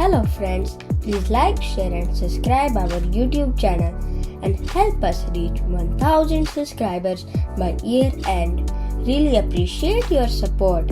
Hello friends, please like, share and subscribe our YouTube channel and help us reach 1000 subscribers by year end. Really appreciate your support.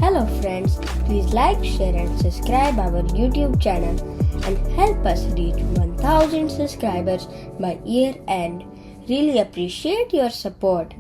Hello friends, please like, share and subscribe our YouTube channel and help us reach 1000 subscribers by year end. Really appreciate your support.